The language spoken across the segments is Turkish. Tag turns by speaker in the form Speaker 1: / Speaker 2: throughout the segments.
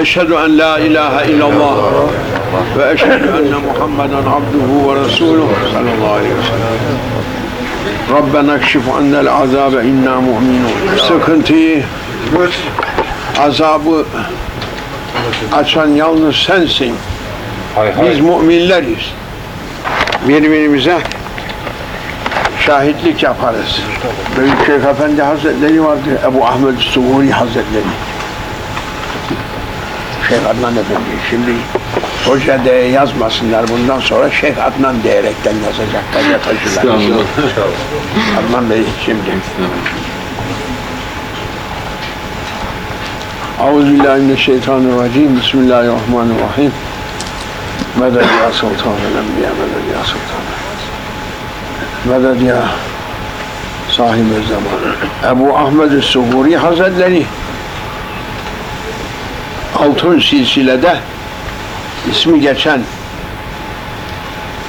Speaker 1: Eşhedü en la ilahe illallah ve eşhedü enne Muhammeden abduhu ve resuluhu sallallahu aleyhi ve sellem. Rabbena ekşif annel azabe inna mu'minun. Sıkıntıyı, azabı açan yalnız sensin. Biz müminleriz. Birbirimize şahitlik yaparız. Büyük Şeyh Efendi Hazretleri vardır, Ebu Ahmed Suguri Hazretleri. Şeyh Adnan Efendi. Şimdi hoca diye yazmasınlar, bundan sonra Şeyh Adnan diyerekten yazacaklar, yatacılar. Adnan Bey şimdi. Euzubillahimineşşeytanirracim. Bismillahirrahmanirrahim. Meded ya sultanel enbiya, meded ya sultanel. Meded ya sahibi zaman. Ebu Ahmed Suguri Hazretleri Altın Silsile'de ismi geçen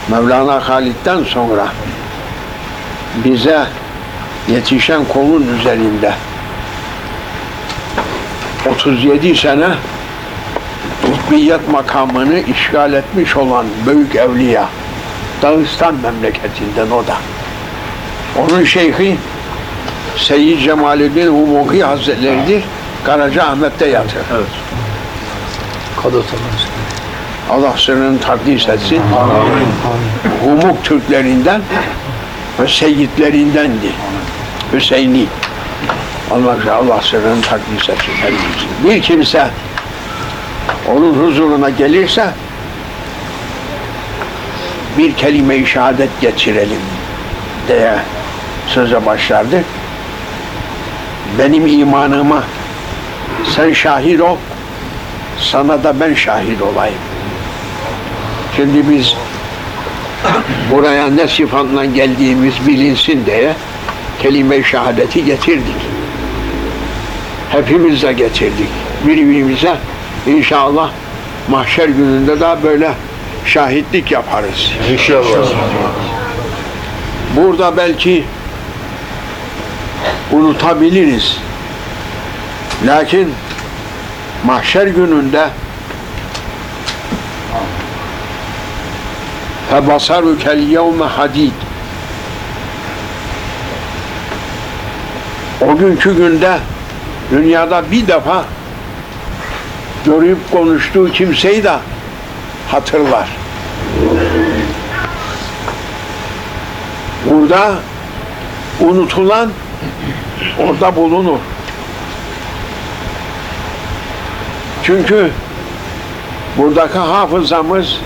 Speaker 1: Mevlana Halid'den sonra bize yetişen kolun üzerinde 37 sene kutbiyet makamını işgal etmiş olan büyük evliya, Dağıstan memleketinden o da. Onun şeyhi Seyyid Cemaluddin Humuki Hazretleri'dir. Karacaahmet'te yatır. Evet. Allah sırrını takdis etsin. Humuk Türklerinden ve seyyidlerindendi. Hüseyni. Allah sırrını takdis etsin. Bir kimse onun huzuruna gelirse bir kelime-i şehadet geçirelim diye söze başlardı. Benim imanıma sen şahit ol, sana da ben şahit olayım. Şimdi biz buraya ne sıfatla geldiğimiz bilinsin diye kelime-i şehadeti getirdik. Hepimiz de getirdik. Birbirimize inşallah mahşer gününde daha böyle şahitlik yaparız.
Speaker 2: İnşallah.
Speaker 1: Burada belki unutabiliriz. Lakin mahşer gününde فَبَصَرُكَ الْيَوْمَ حَدِيدٍ O günkü günde dünyada bir defa görüp konuştuğu kimseyi de hatırlar. Burada unutulan orada bulunur. Çünkü buradaki hafızamız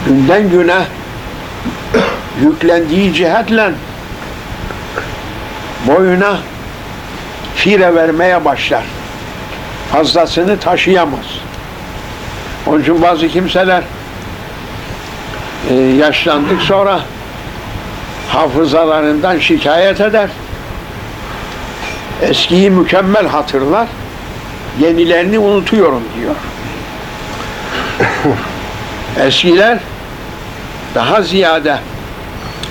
Speaker 1: günden güne yüklendiği cihetle boyuna fire vermeye başlar. Fazlasını taşıyamaz. Onun için bazı kimseler yaşlandık sonra hafızalarından şikayet eder. Eskiyi mükemmel hatırlar, yenilerini unutuyorum diyor. Eskiler daha ziyade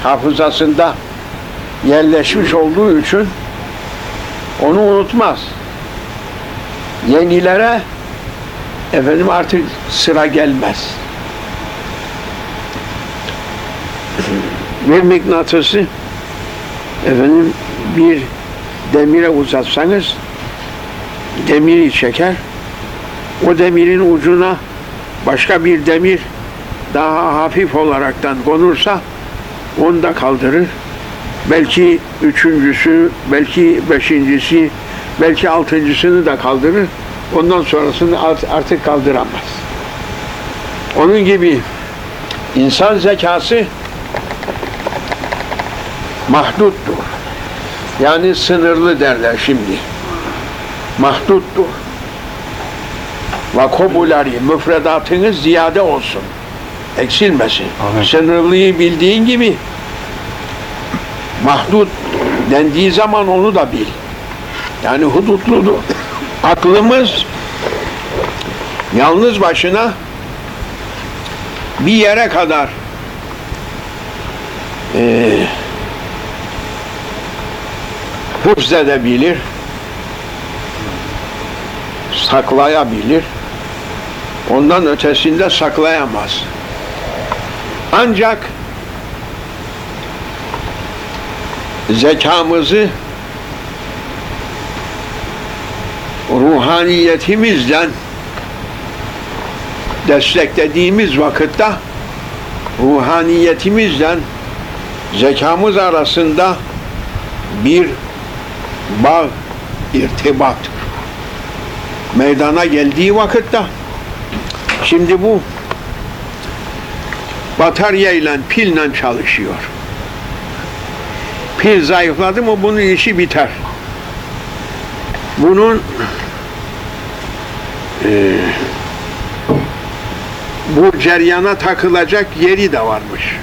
Speaker 1: hafızasında yerleşmiş olduğu için onu unutmaz. Yenilere artık sıra gelmez. Bir mıknatısı bir demire uzatsanız demiri çeker. O demirin ucuna başka bir demir daha hafif olaraktan konursa onu da kaldırır. Belki üçüncüsü, belki beşincisi, belki altıncısını da kaldırır. Ondan sonrasını artık kaldıramaz. Onun gibi insan zekası mahduttur. Yani sınırlı derler şimdi. Mahduttur. Vokabuları, müfredatınız ziyade olsun. Eksilmesin. Amin. Sınırlıyı bildiğin gibi mahdut dendiği zaman onu da bil. Yani hudutludur. Aklımız yalnız başına bir yere kadar hıfz edebilir, saklayabilir. Ondan ötesinde saklayamaz. Ancak zekamızı ruhaniyetimizden desteklediğimiz vakitte ruhaniyetimizden zekamız arasında bir bağ, irtibat meydana geldiği vakitte şimdi bu batarya ile pille çalışıyor. Pil zayıfladı mı bunun işi biter. Bunun bu ceryana takılacak yeri de varmış.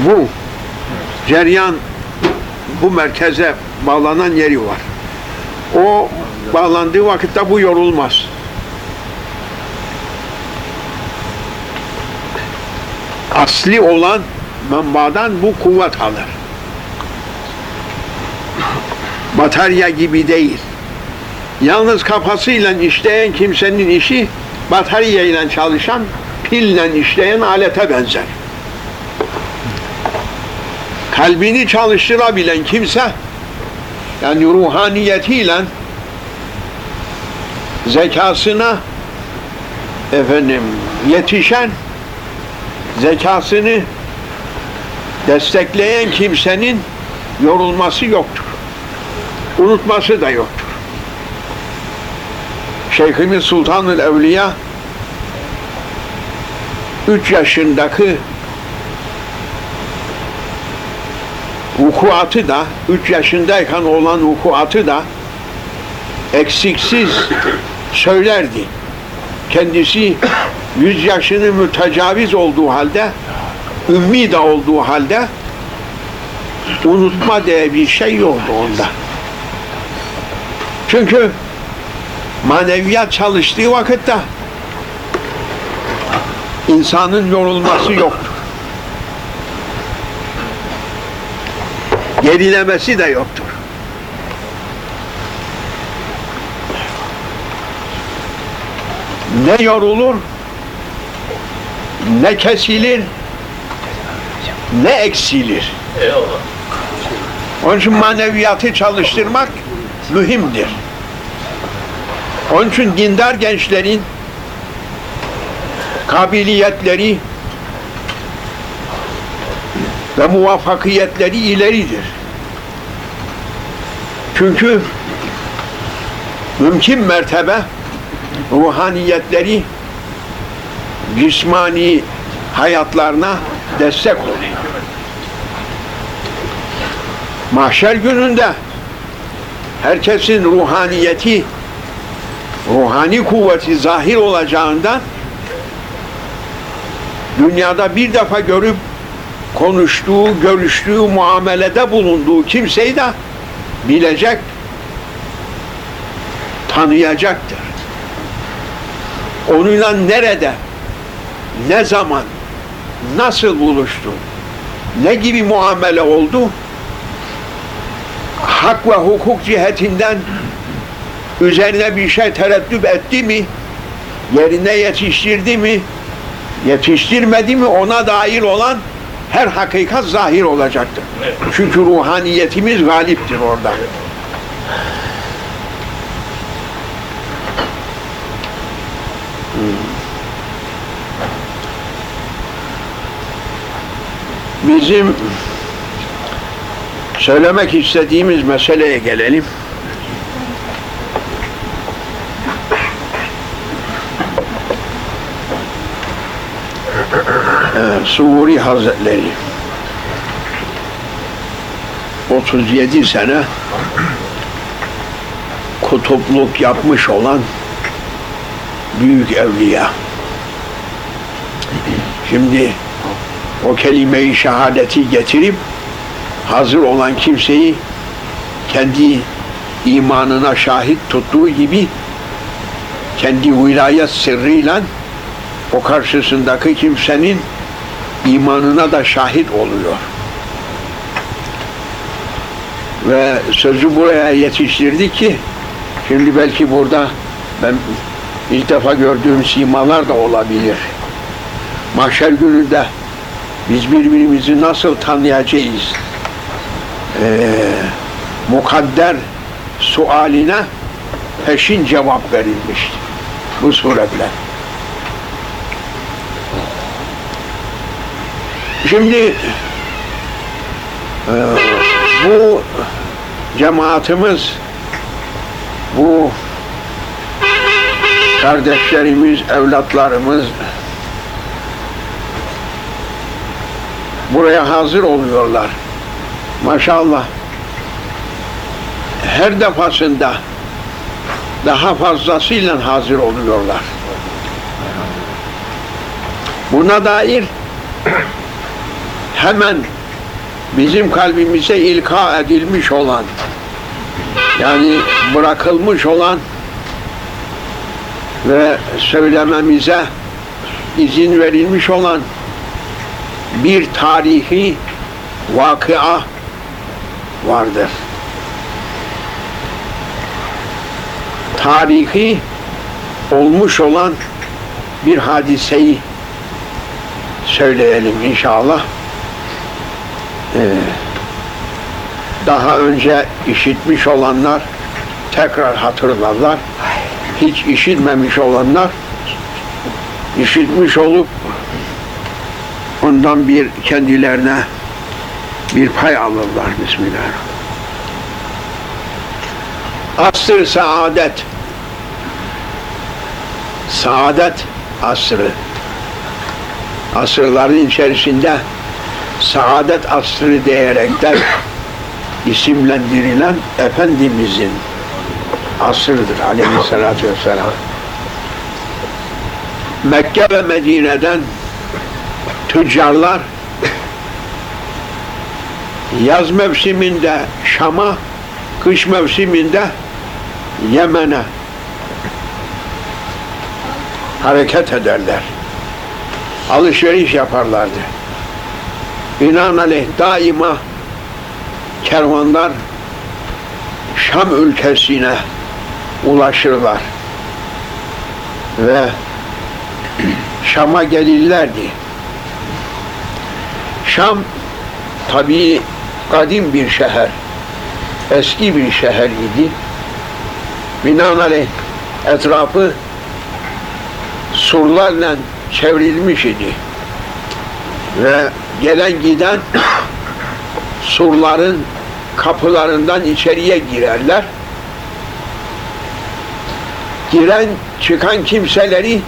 Speaker 1: Bu ceryan bu merkeze bağlanan yeri var. O bağlandığı vakitte bu yorulmaz. Asli olan menbadan bu kuvvet alır. Batarya gibi değil. Yalnız kafasıyla işleyen kimsenin işi bataryayla çalışan, pille işleyen alete benzer. Kalbini çalıştırabilen kimse, yani ruhaniyetiyle zekasına yetişen, zekasını destekleyen kimsenin yorulması yoktur. Unutması da yoktur. Şeyhimiz Sultanül Evliya 3 yaşındaki vukuatı da 3 yaşındayken olan vukuatı da eksiksiz söylerdi. Kendisi 100 yaşını mütecaviz olduğu halde, ümmi de olduğu halde unutma diye bir şey yoktu onda. Çünkü maneviyat çalıştığı vakitte insanın yorulması yoktur. Gerilemesi de yoktur. Ne yorulur, ne kesilir, ne eksilir. Onun için maneviyatı çalıştırmak mühimdir. Onun için dindar gençlerin kabiliyetleri ve muvaffakiyetleri ileridir. Çünkü mümkün mertebe ruhaniyetleri cismani hayatlarına destek oluyor. Mahşer gününde herkesin ruhaniyeti, ruhani kuvveti zahir olacağından dünyada bir defa görüp konuştuğu, görüştüğü, muamelede bulunduğu kimseyi de bilecek, tanıyacaktır. Onunla nerede, ne zaman, nasıl buluştu, ne gibi muamele oldu, hak ve hukuk cihetinden üzerine bir şey tereddüt etti mi, yerine yetiştirdi mi, yetiştirmedi mi, ona dair olan her hakikat zahir olacaktır. Çünkü ruhaniyetimiz galiptir orada. Bizim söylemek istediğimiz meseleye gelelim. Suvuri Hazretleri 37 sene kutupluk yapmış olan büyük evliya. Şimdi o kelime-i şehadeti getirip hazır olan kimseyi kendi imanına şahit tuttuğu gibi kendi vilayet sırrıyla o karşısındaki kimsenin imanına da şahit oluyor. ve sözü buraya yetiştirdi ki şimdi belki burada ben ilk defa gördüğüm simalar da olabilir. Mahşer gününde biz birbirimizi nasıl tanıyacağız? Mukadder sualine peşin cevap verilmiştir bu suretle. Şimdi bu cemaatimiz, bu kardeşlerimiz, evlatlarımız buraya hazır oluyorlar. Maşallah. Her defasında daha fazlasıyla hazır oluyorlar. Buna dair hemen bizim kalbimize ilka edilmiş olan, yani bırakılmış olan ve söylememize izin verilmiş olan bir tarihi vakıa vardır. Tarihi olmuş olan bir hadiseyi söyleyelim inşallah. Daha önce işitmiş olanlar tekrar hatırlarlar. Hiç işitmemiş olanlar işitmiş olup ondan bir kendilerine bir pay alırlar. Bismillahirrahmanirrahim. Asr-ı saadet, saadet asrı, asırların içerisinde saadet asrı diyerekten isimlendirilen Efendimizin asırdır aleyhissalatü vesselam. Mekke ve Medine'den tüccarlar yaz mevsiminde Şam'a, kış mevsiminde Yemen'e hareket ederler. Alışveriş yaparlardı. Binaenaleyh daima kervanlar Şam ülkesine ulaşırlar ve Şam'a gelirlerdi. Şam tabii kadim bir şehir, eski bir şehir idi. Binaenaleyh etrafı surlarla çevrilmiş idi ve gelen giden surların kapılarından içeriye girerler. Giren çıkan kimseleri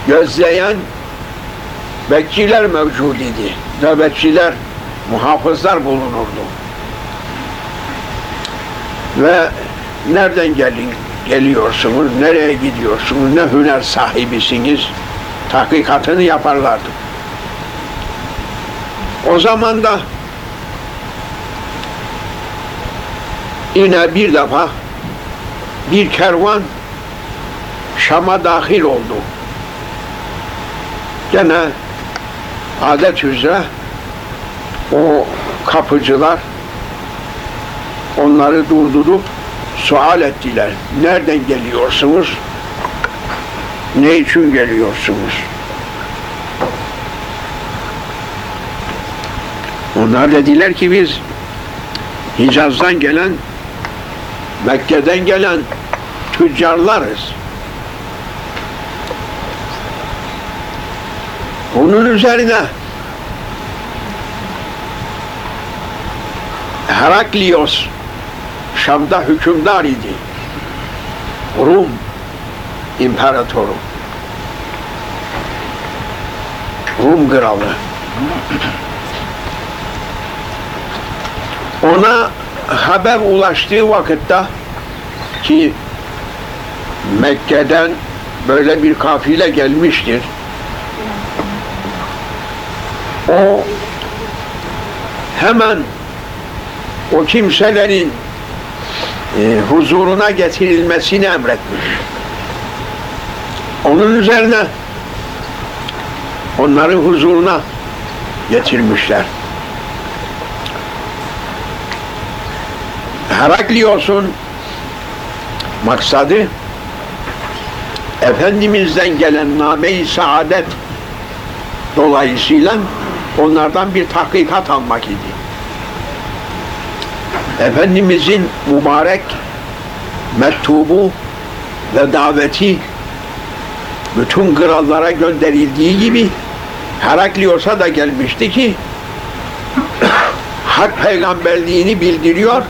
Speaker 1: gözleyen bekçiler mevcud idi. Nöbetçiler, muhafızlar bulunurdu. Ve nereden geliyorsunuz, nereye gidiyorsunuz, ne hüner sahibisiniz tahkikatını yaparlardı. O zaman da yine bir defa bir kervan Şam'a dahil oldu. Gene adet üzere o kapıcılar onları durdurup sual ettiler. Nereden geliyorsunuz? Ne için geliyorsunuz? Onlar dediler ki biz Hicaz'dan gelen, Mekke'den gelen tüccarlarız. Bunun üzerine Heraklios Şam'da hükümdar idi. Rum imparatoru. Rum kralı. Ona haber ulaştığı vakitte ki Mekke'den böyle bir kafile gelmiştir. O hemen o kimselerin huzuruna getirilmesini emretmiş. Onun üzerine onların huzuruna getirmişler. Heraklios'un maksadı Efendimiz'den gelen name-i saadet dolayısıyla onlardan bir tahkikat almak idi. Efendimiz'in mübarek mektubu ve daveti bütün krallara gönderildiği gibi Heraklios'a da gelmişti ki hak peygamberliğini bildiriyor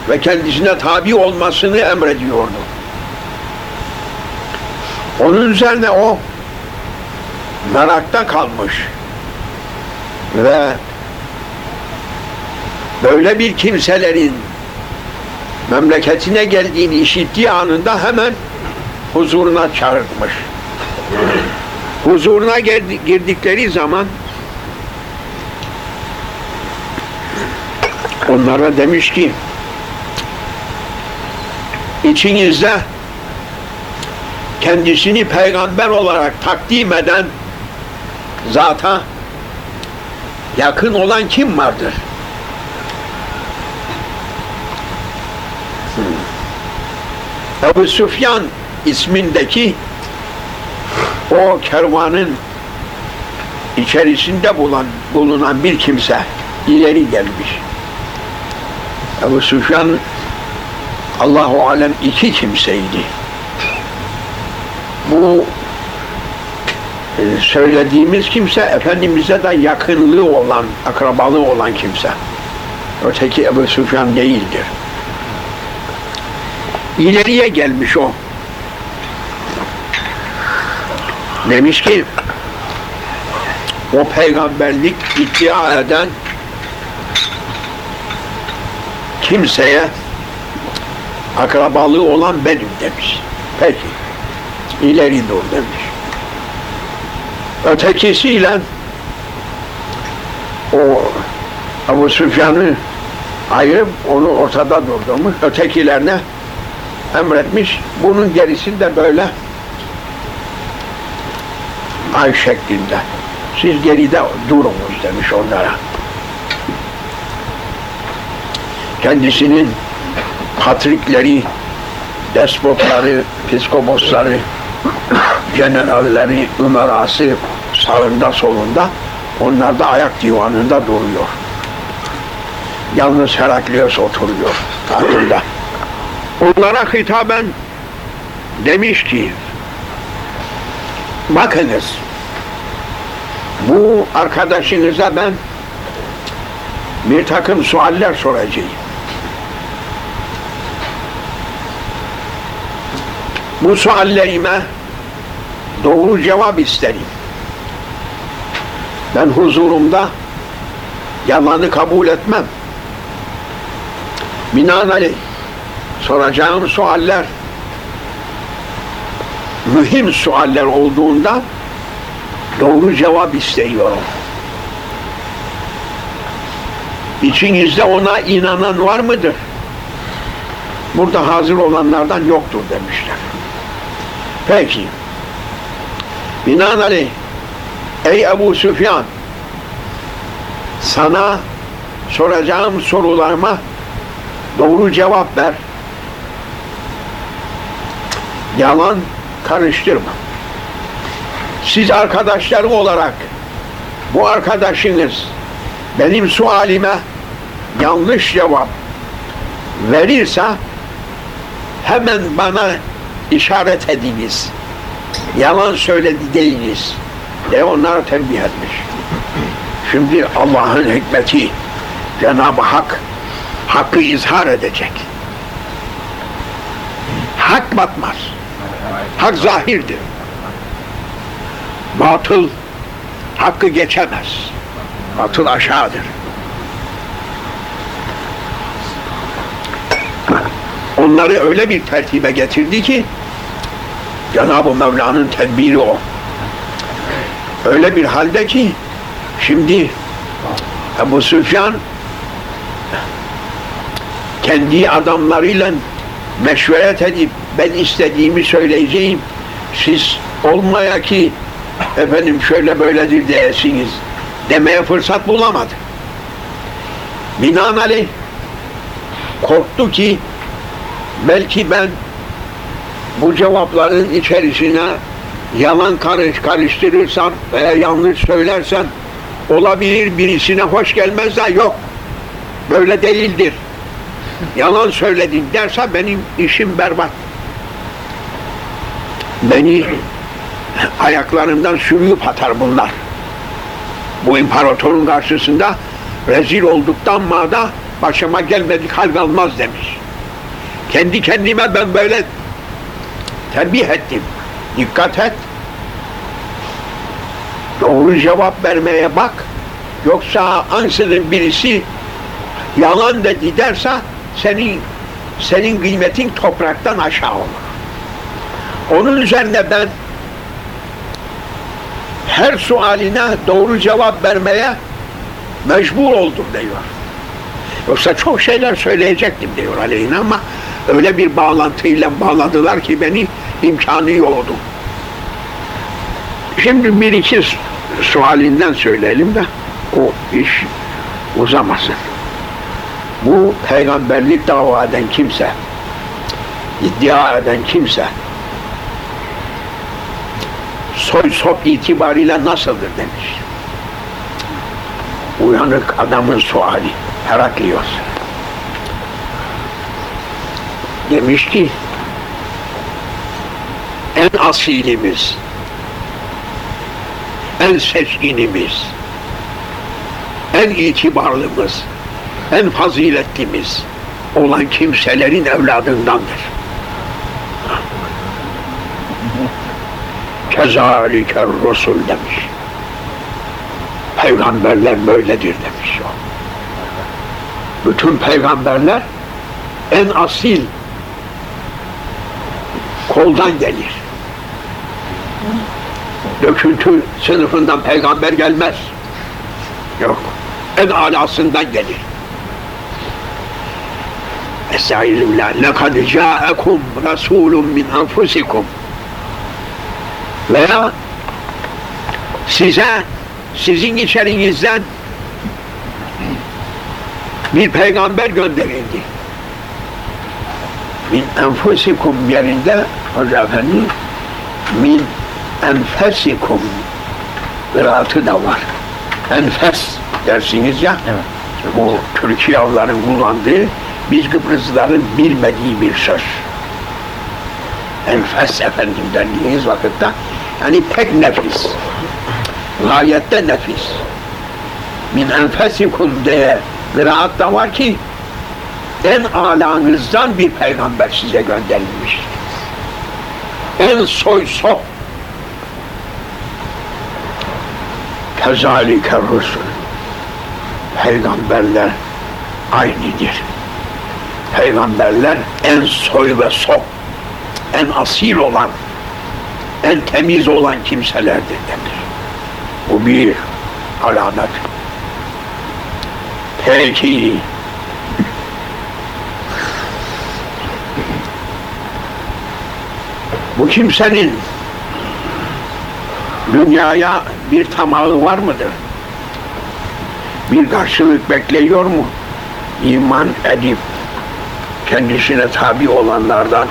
Speaker 1: ve kendisine tabi olmasını emrediyordu. Onun üzerine o merakta kalmış ve böyle bir kimselerin memleketine geldiğini işittiği anında hemen huzuruna çağırmış. Huzuruna girdikleri zaman onlara demiş ki içinizde kendisini peygamber olarak takdim eden zata yakın olan kim vardır? Ebu Süfyan ismindeki o kervanın içerisinde bulunan bir kimse ileri gelmiş. Ebu Süfyan Allahu alem iki kimseydi. Bu söylediğimiz kimse Efendimiz'e de yakınlığı olan, akrabalığı olan kimse. Öteki Ebu Süfyan değildir. İleriye gelmiş o. Demiş ki o peygamberlik iddia eden kimseye akrabalığı olan benim demiş. Peki. İleri dur demiş. Ötekisiyle o Ebu Süfyan'ı ayırıp onu ortada durdurmuş. Ötekilerine emretmiş. Bunun gerisinde böyle ay şeklinde. Siz geride durunuz demiş onlara. Kendisinin patrikleri, despotları, piskoposları, generalleri, ümerası sağında solunda, onlar da ayak divanında duruyor. Yalnız Heraklios oturuyor tahtında. Onlara hitaben demiş ki bakınız bu arkadaşınıza ben bir takım sualler soracağım. Bu suallerime doğru cevap isterim. Ben huzurumda yalanı kabul etmem. Binaenaleyh soracağım sualler mühim sualler olduğunda doğru cevap istiyorum. İçinizde ona inanan var mıdır? Burada hazır olanlardan yoktur demişler. Peki. Binaenaleyh ey Ebu Süfyan, sana soracağım sorularıma doğru cevap ver. Yalan karıştırma. Siz arkadaşları olarak bu arkadaşınız benim sualime yanlış cevap verirse hemen bana işaret ediniz. Yalan söyledi deyiniz. De onlara tembih etmiş. Şimdi Allah'ın hikmeti Cenab-ı Hak hakkı izhar edecek. Hak batmaz. Hak zahirdir. Batıl hakkı geçemez. Batıl aşağıdır. Onları öyle bir tertibe getirdi ki Cenab-ı Mevla'nın tedbiri o. Öyle bir halde ki şimdi Ebu Süfyan kendi adamlarıyla meşveret edip ben istediğimi söyleyeceğim, siz olmaya ki efendim şöyle böyledir diyesiniz demeye fırsat bulamadı. Binaenaleyh Korktu ki belki ben bu cevapların içerisine yalan karıştırırsam veya yanlış söylersem olabilir, birisine hoş gelmez de yok. Böyle değildir. Yalan söyledin derse benim işim berbat. Beni ayaklarımdan sürüyüp atar bunlar. Bu imparatorun karşısında rezil olduktan mağda başıma gelmedik hal kalmaz demiş. Kendi kendime ben böyle tembih ettim. Dikkat et. Doğru cevap vermeye bak. Yoksa ansızın birisi yalan dedi derse senin kıymetin topraktan aşağı olur. Onun üzerine ben her sualine doğru cevap vermeye mecbur oldum diyor. Yoksa çok şeyler söyleyecektim diyor aleyhine ama öyle bir bağlantıyla bağladılar ki beni imkanı yoktu. Şimdi bir iki sualinden söyleyelim de o iş uzamasın. Bu peygamberlik dava eden kimse, iddia eden kimse soy sop itibariyle nasıldır demiş. Uyanık adamın suali Heraklios. Demiş ki en asilimiz, en seçkinimiz, en itibarlımız, en faziletlimiz olan kimselerin evladındandır. Kezaliker Resul demiş. Peygamberler böyledir demiş o. Bütün peygamberler en asil koldan gelir. Döküntü sınıfından peygamber gelmez. Yok. En alasından gelir. Estağfirullah. لَقَدْ جَاءَكُمْ رَسُولٌ مِنْ أَنْفُسِكُمْ veya sizin içerinizden bir peygamber gönderildi. Min enfusikum yerinde Hoca Efendi min enfesikum kıraatı da var. Enfes dersiniz ya, evet. Bu Türkiye'lilerin kullandığı, biz Kıbrıslıların bilmediği bir söz. Enfes efendim dendiğiniz vakitte yani pek nefis, gayette nefis. Min enfesikum diye kıraat da var ki en alanızdan bir peygamber size gönderilmiş. En soy sop. Kezalike Resul. Peygamberler aynıdır. Peygamberler en soy ve sop, en asil olan, en temiz olan kimselerdir denir. Bu bir alamet. Peki bu kimsenin dünyaya bir tamahı var mıdır? Bir karşılık bekliyor mu? İman edip kendisine tabi olanlardan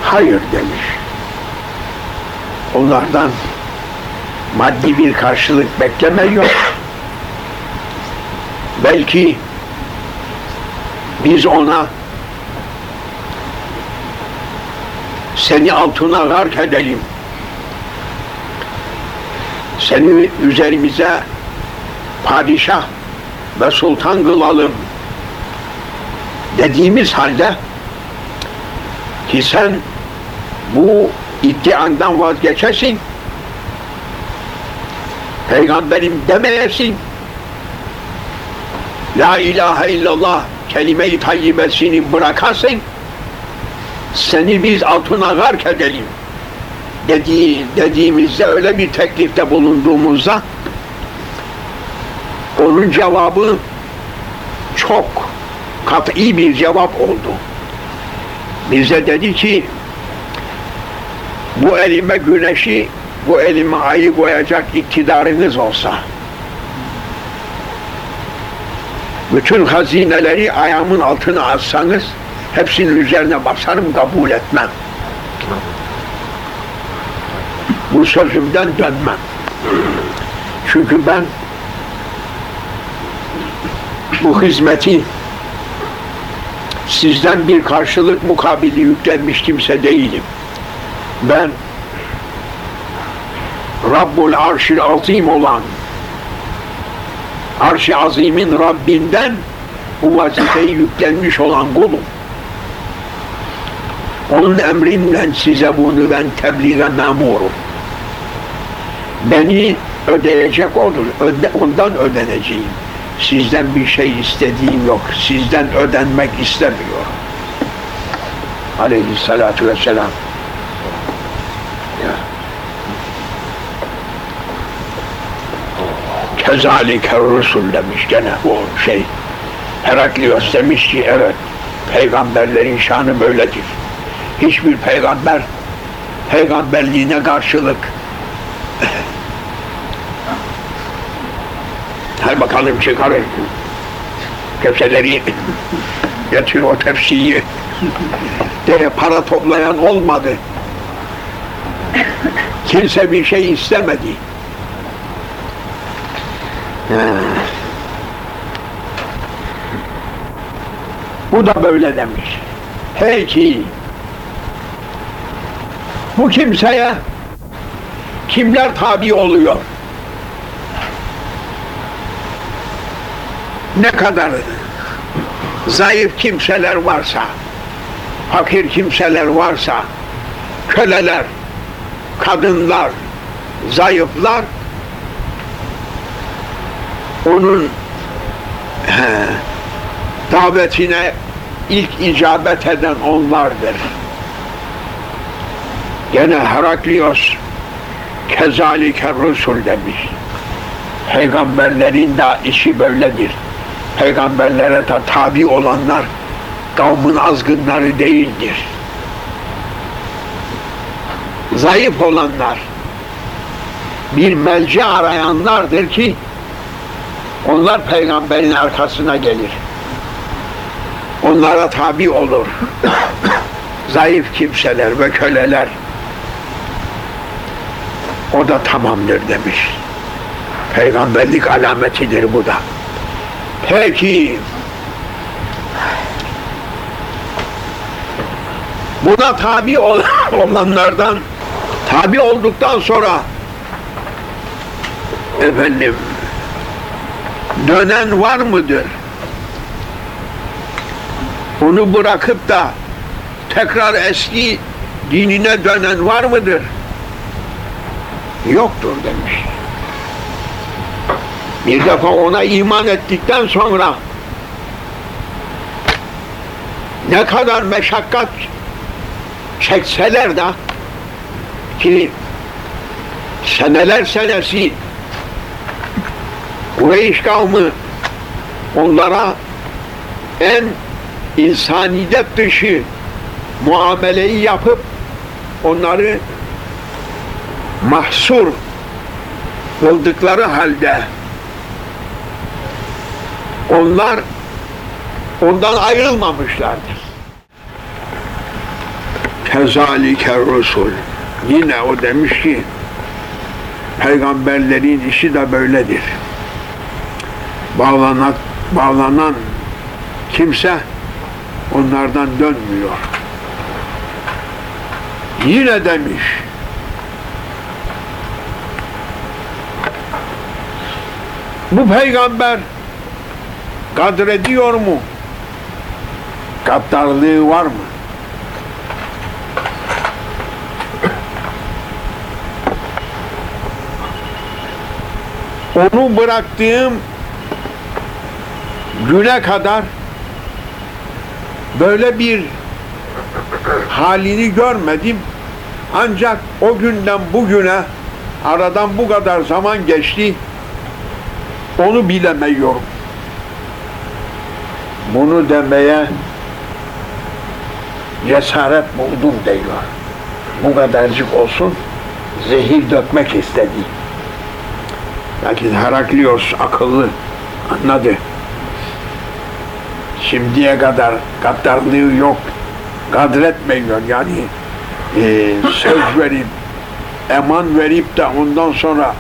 Speaker 1: hayır demiş. Onlardan maddi bir karşılık beklemiyor. Belki biz ona seni altına gark edelim, seni üzerimize padişah ve sultan kılalım dediğimiz halde ki sen bu iddiandan vazgeçesin, peygamberim demeyesin, la ilahe illallah kelime-i tayyibesini bırakasın, seni biz altına gark edelim dediğimizde, öyle bir teklifte bulunduğumuzda onun cevabı çok kat'i bir cevap oldu. Bize dedi ki bu elime güneşi, bu elime ayı koyacak iktidarınız olsa, Bütün hazineleri ayağımın altına atsanız hepsinin üzerine basarım, kabul etmem. Bu sözümden dönmem. Çünkü ben bu hizmeti sizden bir karşılık mukabili yüklenmiş kimse değilim. Ben Rabbul Arşil Azim olan Arş-ı Azim'in Rabbinden bu vazifeyi yüklenmiş olan kulum. Onun emrinden size bunu ben tebliğe memurum. Beni ödeyecek olur, ondan ödeneceğim. Sizden bir şey istediğim yok, sizden ödenmek istemiyorum. Aleyhissalatu vesselam. Kezalike Resul demiş gene o şey. Heraklios demiş ki evet, peygamberlerin şanı böyledir. Hiçbir peygamber peygamberliğine karşılık hadi bakalım çıkarın köşeleri getir o tepsiyi diye para toplayan olmadı. Kimse bir şey istemedi. Bu da böyle demiş. Peki bu kimseye kimler tabi oluyor? Ne kadar zayıf kimseler varsa, fakir kimseler varsa, köleler, kadınlar, zayıflar, onun davetine ilk icabet eden onlardır. Gene Heraklios kezalike Resul demiş. Peygamberlerin de işi böyledir. Peygamberlere de tabi olanlar kavmin azgınları değildir. Zayıf olanlar bir melce arayanlardır ki onlar peygamberin arkasına gelir. Onlara tabi olur. Zayıf kimseler ve köleler. O da tamamdır demiş. Peygamberlik alametidir bu da. Peki buna tabi olanlardan tabi olduktan sonra efendim dönen var mıdır? Onu bırakıp da tekrar eski dinine dönen var mıdır? Yoktur demiş. Bir defa ona iman ettikten sonra ne kadar meşakkat çekseler de ki seneler senesi Kureyş kavmi onlara en insaniyet dışı muameleyi yapıp onları mahsur kıldıkları halde onlar ondan ayrılmamışlardır. Kezalike Resul. Yine o demiş ki peygamberlerin işi de böyledir. Bağlanan kimse onlardan dönmüyor. Yine demiş bu peygamber kadrediyor mu? Gaddarlığı var mı? Onu bıraktığım güne kadar böyle bir halini görmedim. Ancak o günden bugüne aradan bu kadar zaman geçti. Onu bilemiyorum. Bunu demeye cesaret buldum diyor. Bu kadarcık olsun zehir dökmek istedi. Lakin Heraklios akıllı anladı. şimdiye kadar gaddarlığı yok, kadretmiyor. Yani söz verip, eman verip de ondan sonra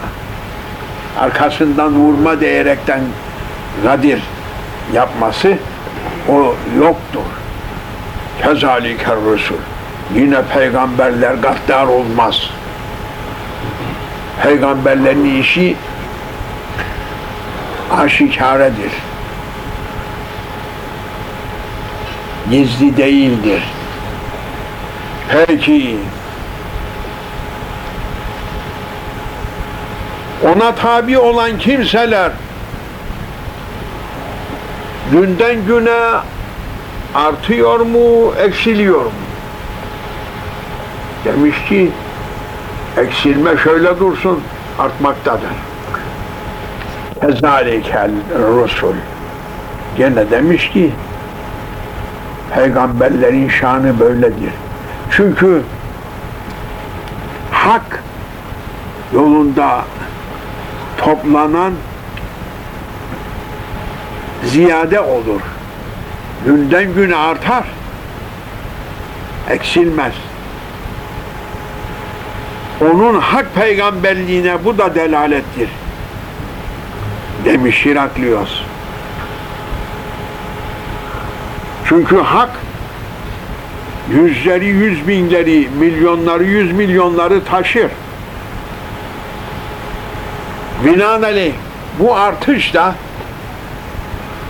Speaker 1: arkasından vurma diyerekten gadir yapması o yoktur. Kezaliker Resul. Yine peygamberler gaddar olmaz. Peygamberlerin işi aşikaredir. Gizli değildir. Peki ona tabi olan kimseler günden güne artıyor mu, eksiliyor mu? Demiş ki eksilme şöyle dursun, artmaktadır. Kezalikel Resul. Gene demiş ki peygamberlerin şanı böyledir. Çünkü hak yolunda toplanan ziyade olur. Günden güne artar. Eksilmez. Onun hak peygamberliğine bu da delalettir demiş Heraklios. Çünkü hak yüzleri, yüz binleri, milyonları, yüz milyonları taşır. Binaenaleyh bu artış da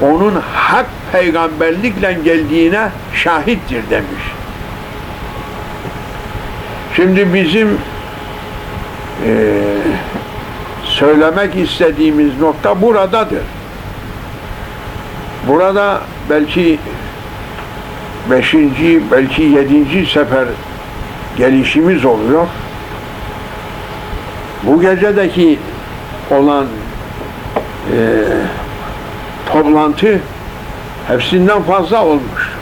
Speaker 1: onun hak peygamberlikle geldiğine şahittir demiş. Şimdi bizim söylemek istediğimiz nokta buradadır. Burada belki 5. belki 7. sefer gelişimiz oluyor. Bu gecedeki olan toplantı hepsinden fazla olmuş.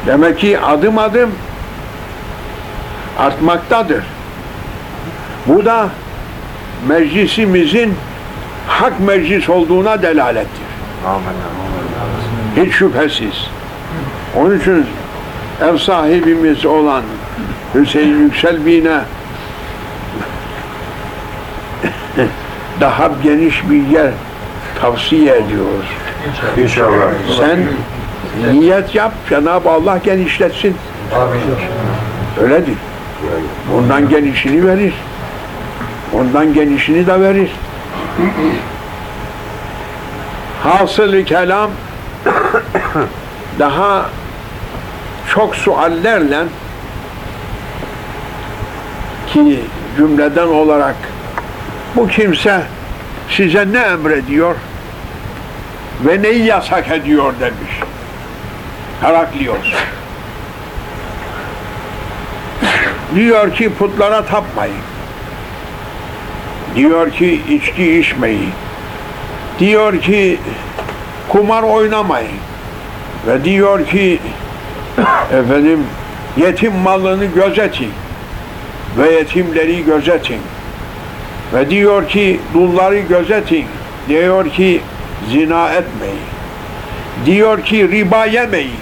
Speaker 1: Demek ki adım adım artmaktadır. Bu da meclisimizin hak meclis olduğuna delalettir. Hiç şüphesiz. Onun için ev sahibimiz olan Hüseyin Yüksel Bey'ine daha geniş bir yer tavsiye ediyoruz.
Speaker 2: İnşallah.
Speaker 1: Sen niyet yap, Cenab-ı Allah genişletsin. Öyledir. Ondan genişini verir. Ondan genişini de verir. Hasılı kelam daha çok suallerle ki cümleden olarak bu kimse size ne emrediyor ve neyi yasak ediyor demiş Heraklios. Diyor ki putlara tapmayın. Diyor ki içki içmeyin. Diyor ki kumar oynamayın. Ve diyor ki efendim yetim malını gözetin. Ve yetimleri gözetin. Ve diyor ki dulları gözetin. Diyor ki zina etmeyin. Diyor ki riba yemeyin.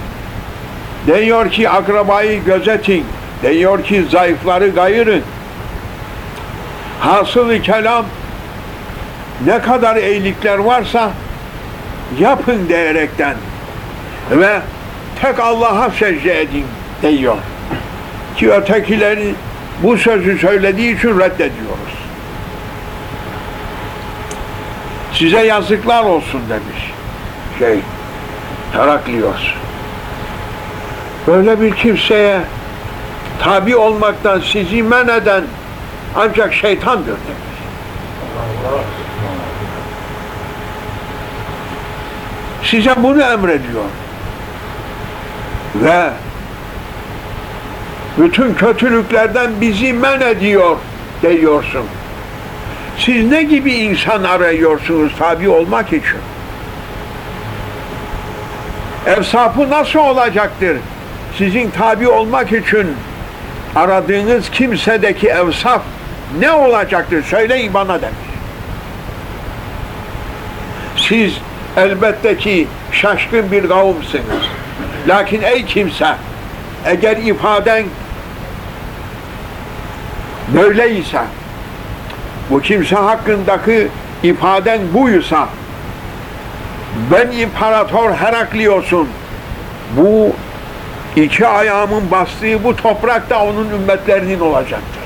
Speaker 1: Diyor ki akrabayı gözetin. Diyor ki zayıfları gayırın. Hasılı kelam ne kadar iyilikler varsa yapın diyerekten ve tek Allah'a secde edin diyor. Ki ötekileri bu sözü söylediği için reddediyoruz. Size yazıklar olsun demiş Heraklios. Böyle bir kimseye tabi olmaktan sizi men eden ancak şeytandır demiş. Size bunu emrediyor. Ve bütün kötülüklerden bizi men ediyor diyorsun. Siz ne gibi insan arıyorsunuz tabi olmak için? Evsafı nasıl olacaktır? Sizin tabi olmak için aradığınız kimsedeki evsaf ne olacaktır? Söyleyin bana demiş. Siz elbette ki şaşkın bir kavimsiniz. Lakin ey kimse, eğer ifaden böyleyse, bu kimse hakkındaki ifaden buysa, ben İmparator Heraklios'un bu iki ayağımın bastığı bu toprak da onun ümmetlerinin olacaktır.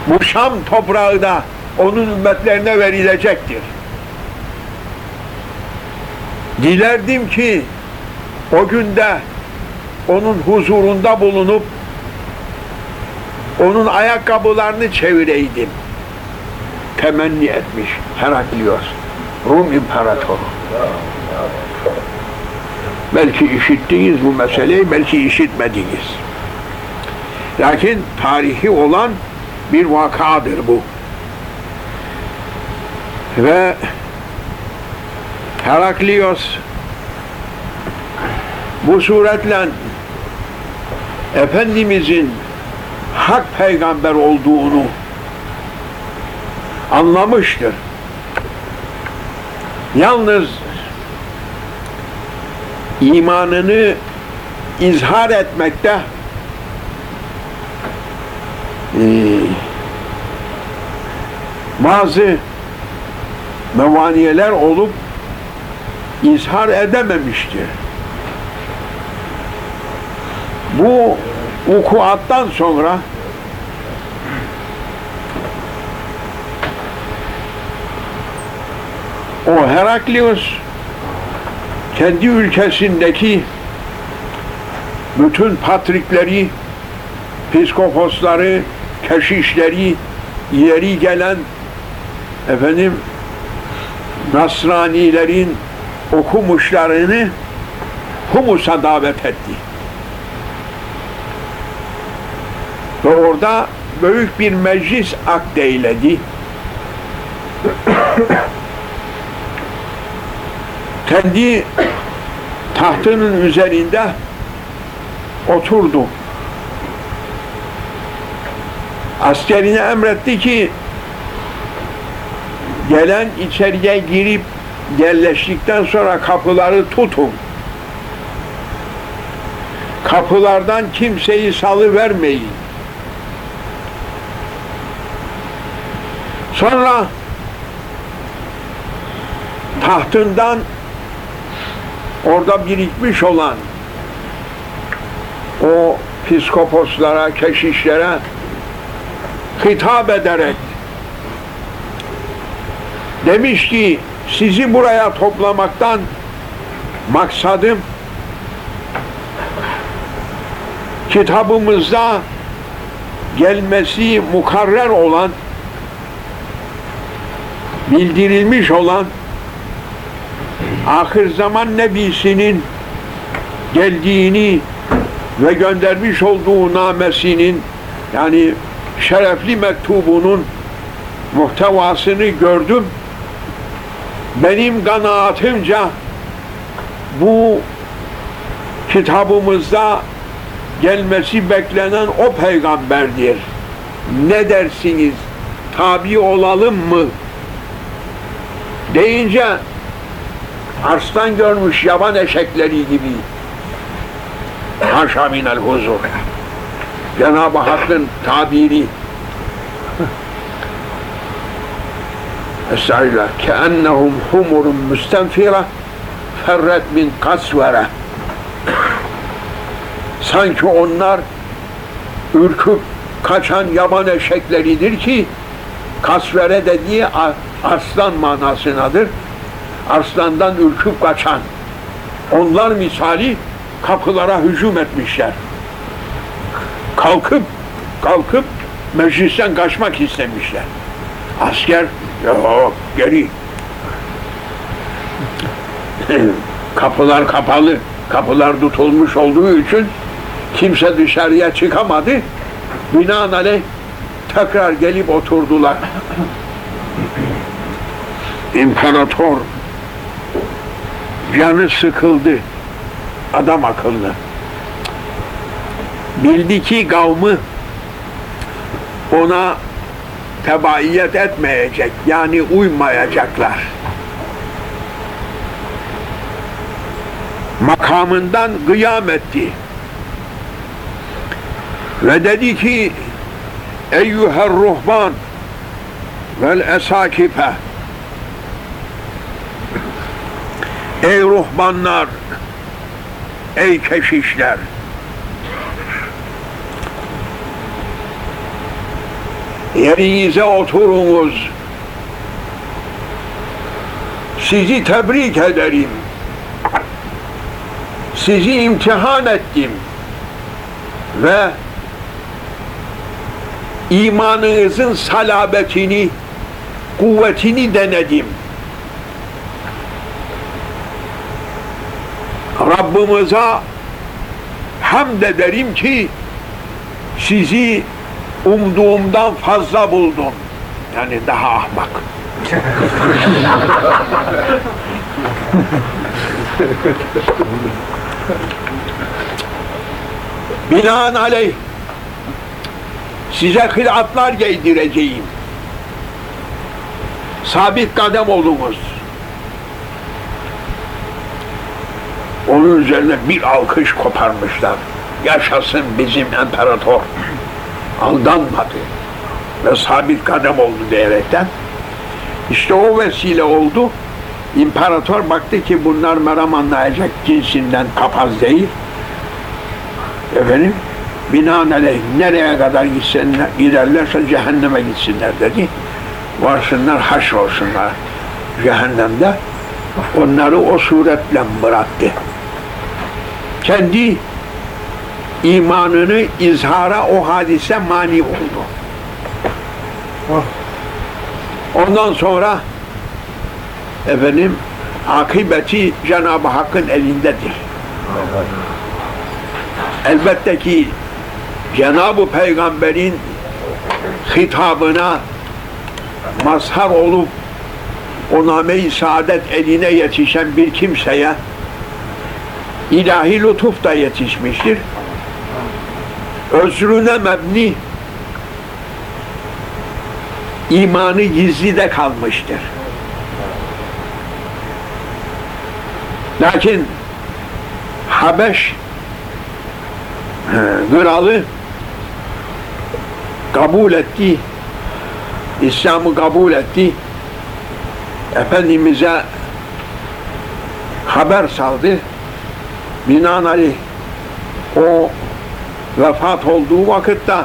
Speaker 1: Bu Şam toprağı da onun ümmetlerine verilecektir. Dilerdim ki o günde onun huzurunda bulunup onun ayakkabılarını çevireydim. Temenni etmiş Heraklios, Rum İmparatoru. Belki işittiniz bu meseleyi, belki işitmediniz. Lakin tarihi olan bir vakadır bu. Ve Heraklios bu suretle Efendimizin hak peygamber olduğunu anlamıştır. Yalnız imanını izhar etmekte bazı mevaniyeler olup izhar edememiştir. Bu vukuattan sonra o Heraklios kendi ülkesindeki bütün patrikleri, piskoposları, keşişleri, ileri gelen Nasranilerin okumuşlarını Humus'a davet etti. Ve orada büyük bir meclis akdeyledi. Kendi tahtının üzerinde oturdu. Askerine emretti ki gelen içeriye girip yerleştikten sonra kapıları tutun. Kapılardan kimseyi salıvermeyin. Sonra tahtından orada birikmiş olan o piskoposlara, keşişlere hitap ederek demiş ki sizi buraya toplamaktan maksadım kitabımızda gelmesi mukarrer olan, bildirilmiş olan ahir zaman nebisinin geldiğini ve göndermiş olduğu namesinin, yani şerefli mektubunun muhtevasını gördüm. Benim kanaatimce bu kitabımızda gelmesi beklenen o peygamberdir. Ne dersiniz? Tabi olalım mı? Deyince arslan görmüş yaban eşekleri gibi. Haşa minel huzur. Cenab-ı Hakk'ın tabiri. Estağfirullah. Keennehum humurun müstenfira ferret min kasvere. Sanki onlar ürküp kaçan yaban eşekleridir ki kasvere dediği arslan manasınadır. Arslandan ürküp kaçan. Onlar misali kapılara hücum etmişler. Kalkıp meclisten kaçmak istemişler. Asker yok geri. Kapılar kapalı, kapılar tutulmuş olduğu için kimse dışarıya çıkamadı. Binaenaleyh tekrar gelip oturdular. İmparator canı sıkıldı. Adam akıllı. Bildi ki kavmi ona tebaiyet etmeyecek, yani uymayacaklar. Makamından kıyam etti. Ve dedi ki: Eyyüher ruhban vel esakife, ey ruhbanlar, ey keşişler, yerinize oturunuz, sizi tebrik ederim, sizi imtihan ettim ve imanınızın salabetini, kuvvetini denedim. Rabbimize hamd ederim ki sizi umduğumdan fazla buldum. Yani daha ahmak. Binaenaleyh size hilatlar giydireceğim. Sabit kadem olunuz. Onun üzerine bir alkış koparmışlar. Yaşasın bizim imparator. Aldanmadı ve sabit kadem oldu diyerekten. İşte o vesile oldu. İmparator baktı ki bunlar meram anlayacak cinsinden papaz değil. Efendim, binaenaleyh nereye kadar giderlerse cehenneme gitsinler dedi. Varsınlar, haşrolsunlar cehennemde. Onları o suretle bıraktı. Kendi imanını izhara o hadise mani oldu. Ondan sonra efendim akıbeti Cenab-ı Hakk'ın elindedir. Elbette ki Cenab-ı Peygamber'in hitabına mazhar olup o name-i saadet eline yetişen bir kimseye ilahi lütuf da yetişmiştir. Özrüne mebni imanı gizlide kalmıştır. Lakin Habeş kralı kabul etti, İslam'ı kabul etti, Efendimiz'e haber saldı. Binaenaleyh o vefat olduğu vakitte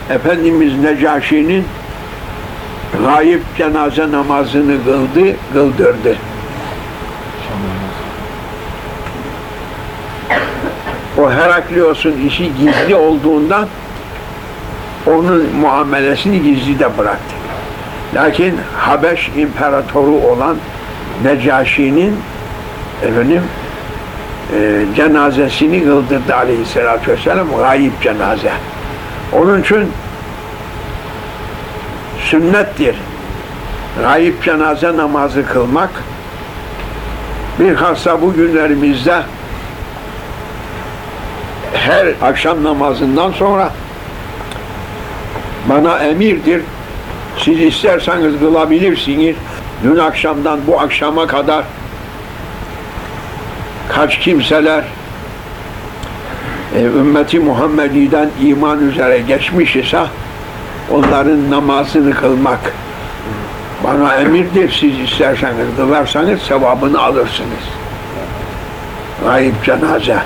Speaker 1: Efendimiz Necaşi'nin gayip cenaze namazını kıldırdı. O Heraklios'un işi gizli olduğundan onun muamelesini gizlide bıraktı. Lakin Habeş imparatoru olan Necaşi'nin cenazesini kıldırdı aleyhissalatü vesselam, gayip cenaze. Onun için sünnettir gayip cenaze namazı kılmak. Bilhassa bu günlerimizde her akşam namazından sonra bana emirdir, siz isterseniz kılabilirsiniz. Dün akşamdan bu akşama kadar kaç kimseler ümmeti Muhammedi'den iman üzere geçmiş ise onların namazını kılmak bana emirdir. Siz isterseniz kılarsanız sevabını alırsınız. Gayip cenaze,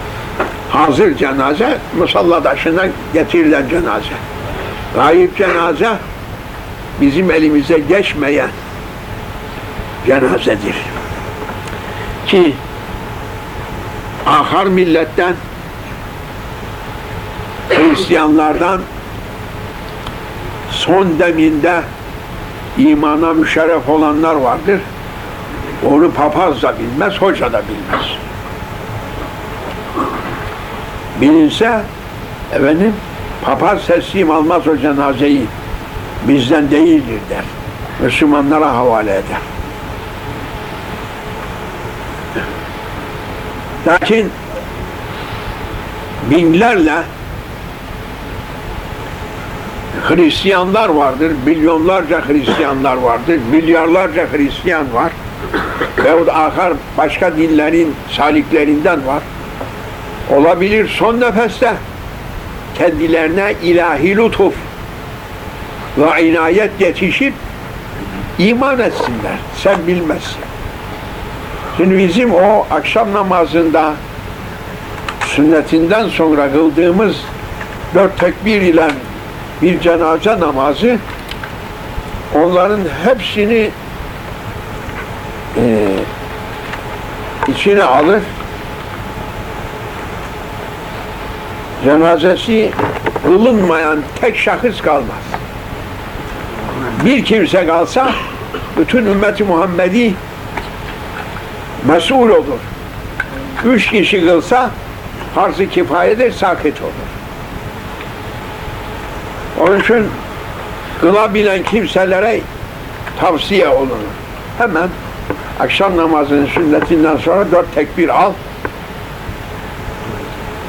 Speaker 1: hazır cenaze, musalla taşından getirilen cenaze. Gayip cenaze bizim elimize geçmeyen cenazedir. Ki ahar milletten, Hristiyanlardan son deminde imana müşerref olanlar vardır. Onu papaz da bilmez, hoca da bilmez. Bilinse efendim papaz teslim almaz o cenazeyi, bizden değildir der. Müslümanlara havale eder. Lakin binlerle Hristiyanlar vardır, milyonlarca Hristiyanlar vardır, milyarlarca Hristiyan var. Veyahut ahar başka dinlerin saliklerinden var. Olabilir son nefeste kendilerine ilahi lütuf ve inayet yetişip iman etsinler. Sen bilmezsin. Şimdi bizim o akşam namazında sünnetinden sonra kıldığımız 4 tekbir ile bir cenaze namazı onların hepsini içine alır. Cenazesi kılınmayan tek şahıs kalmaz. Bir kimse kalsa bütün ümmeti Muhammed'i mesul olur. 3 kişi kılsa farz-ı kifayedir, sakit olur. Onun için kılabilen kimselere tavsiye olunur. Hemen akşam namazının sünnetinden sonra 4 tekbir al.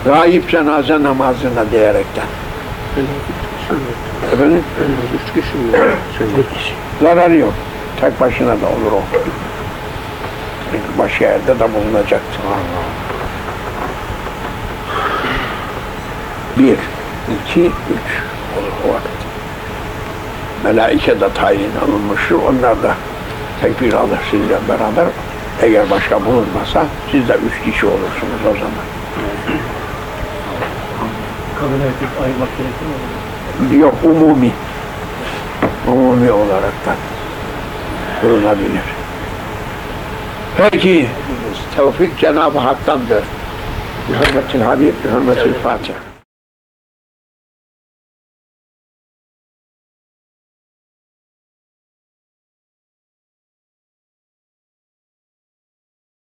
Speaker 1: Gayip cenaze namazına diyerekten. Efendim?
Speaker 2: 3 kişi mi? 4 kişi.
Speaker 1: Zararı yok. Tek başına da olur o. Çünkü başka yerde de bulunacaktır. 1, 2, 3 olur o vakit. Melaike de tayin alınmıştır. Onlar da tekbir alır sizle beraber. Eğer başka bulunmasa siz de 3 kişi olursunuz o zaman.
Speaker 2: Kadın erkek ayırmak gerekir mi?
Speaker 1: Yok, umumi. Umumi olarak da bulunabilir. Peki, tevfik Cenab-ı Hak'tandır. Hürmetil Habib, hürmetil Fatiha.